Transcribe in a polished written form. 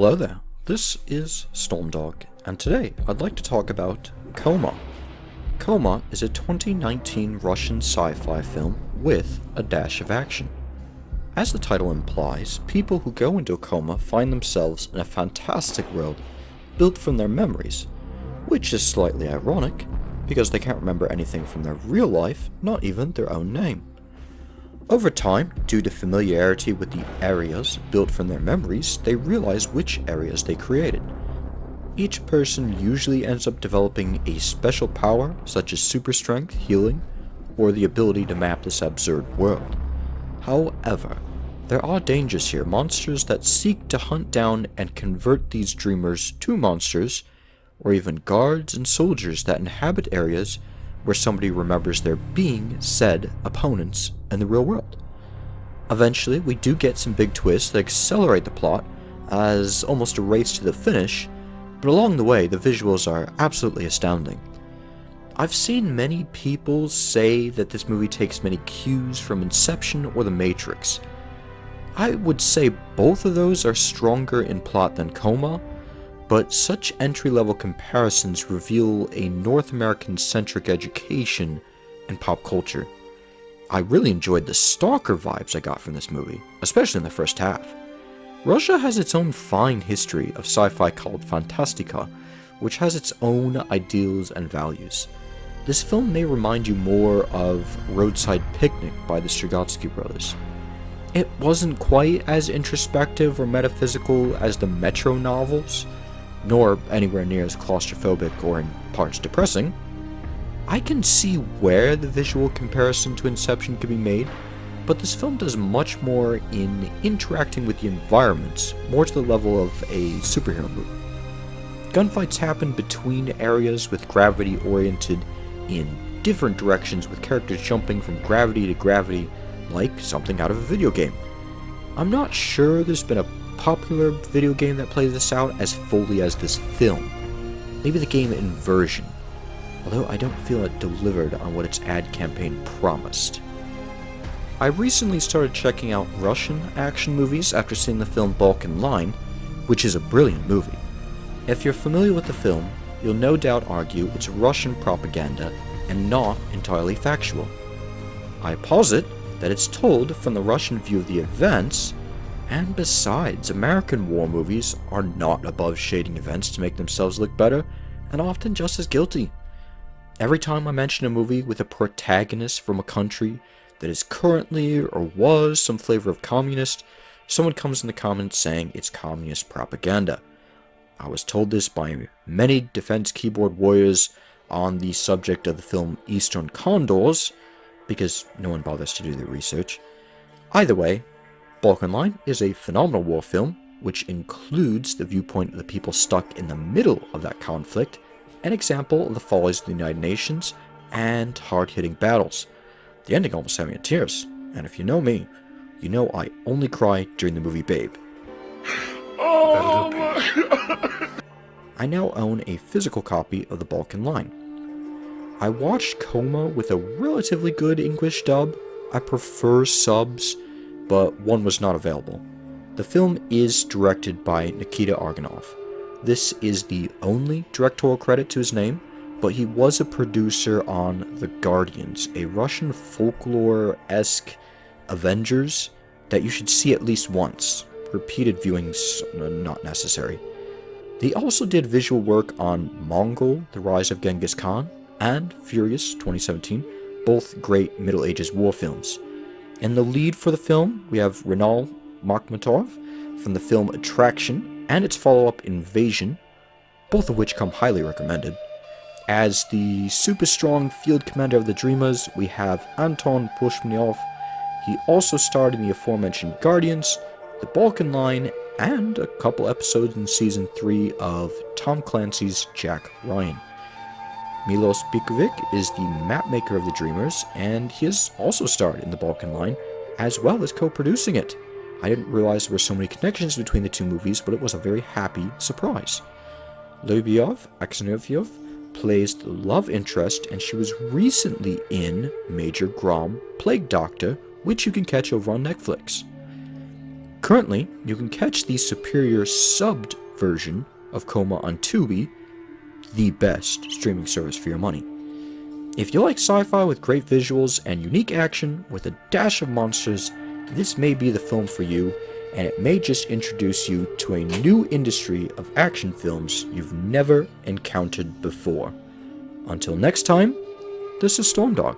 Hello there, this is Stormdog, and today I'd like to talk about Coma. Coma is a 2019 Russian sci-fi film with a dash of action. As the title implies, people who go into a coma find themselves in a fantastic world built from their memories, which is slightly ironic, because they can't remember anything from their real life, not even their own name. Over time, due to familiarity with the areas built from their memories, they realize which areas they created. Each person usually ends up developing a special power, such as super strength, healing, or the ability to map this absurd world. However, there are dangers here, monsters that seek to hunt down and convert these dreamers to monsters, or even guards and soldiers that inhabit areas where somebody remembers there being said opponents in the real world. Eventually, we do get some big twists that accelerate the plot as almost a race to the finish, but along the way, the visuals are absolutely astounding. I've seen many people say that this movie takes many cues from Inception or The Matrix. I would say both of those are stronger in plot than Coma, but such entry-level comparisons reveal a North American-centric education in pop culture. I really enjoyed the stalker vibes I got from this movie, especially in the first half. Russia has its own fine history of sci-fi called Fantastica, which has its own ideals and values. This film may remind you more of Roadside Picnic by the Strugatsky brothers. It wasn't quite as introspective or metaphysical as the Metro novels, nor anywhere near as claustrophobic or in parts depressing. I can see where the visual comparison to Inception could be made, but this film does much more in interacting with the environments, more to the level of a superhero movie. Gunfights happen between areas with gravity oriented in different directions, with characters jumping from gravity to gravity like something out of a video game. I'm not sure there's been a popular video game that plays this out as fully as this film. Maybe the game Inversion, although I don't feel it delivered on what its ad campaign promised. I recently started checking out Russian action movies after seeing the film Balkan Line, which is a brilliant movie. If you're familiar with the film, you'll no doubt argue it's Russian propaganda and not entirely factual. I posit that it's told from the Russian view of the events, and besides, American war movies are not above shading events to make themselves look better, and often just as guilty. Every time I mention a movie with a protagonist from a country that is currently or was some flavor of communist, someone comes in the comments saying it's communist propaganda. I was told this by many defense keyboard warriors on the subject of the film Eastern Condors, because no one bothers to do their research. Either way, Balkan Line is a phenomenal war film, which includes the viewpoint of the people stuck in the middle of that conflict, an example of the follies of the United Nations, and hard-hitting battles. The ending almost had me in tears, and if you know me, you know I only cry during the movie Babe. Oh my God. I now own a physical copy of the Balkan Line. I watched Coma with a relatively good English dub. I prefer subs, but one was not available. The film is directed by Nikita Argonov. This is the only directorial credit to his name, but he was a producer on The Guardians, a Russian folklore-esque Avengers that you should see at least once. Repeated viewings not necessary. He also did visual work on Mongol, The Rise of Genghis Khan, and Furious 2017, both great Middle Ages war films. In the lead for the film, we have Renal Makhmatov from the film Attraction and its follow-up Invasion, both of which come highly recommended. As the super strong field commander of the Dreamers, we have Anton Pushminyov. He also starred in the aforementioned Guardians, the Balkan Line, and a couple episodes in Season 3 of Tom Clancy's Jack Ryan. Milos Bikovic is the mapmaker of the Dreamers, and he has also starred in the Balkan Line, as well as co-producing it. I didn't realize there were so many connections between the two movies, but it was a very happy surprise. Lyubov Aksanovyev plays the love interest, and she was recently in Major Grom, Plague Doctor, which you can catch over on Netflix. Currently, you can catch the superior subbed version of Coma on Tubi, the best streaming service for your money. If you like sci-fi with great visuals and unique action with a dash of monsters, this may be the film for you, and it may just introduce you to a new industry of action films you've never encountered before. Until next time, this is Stormdog.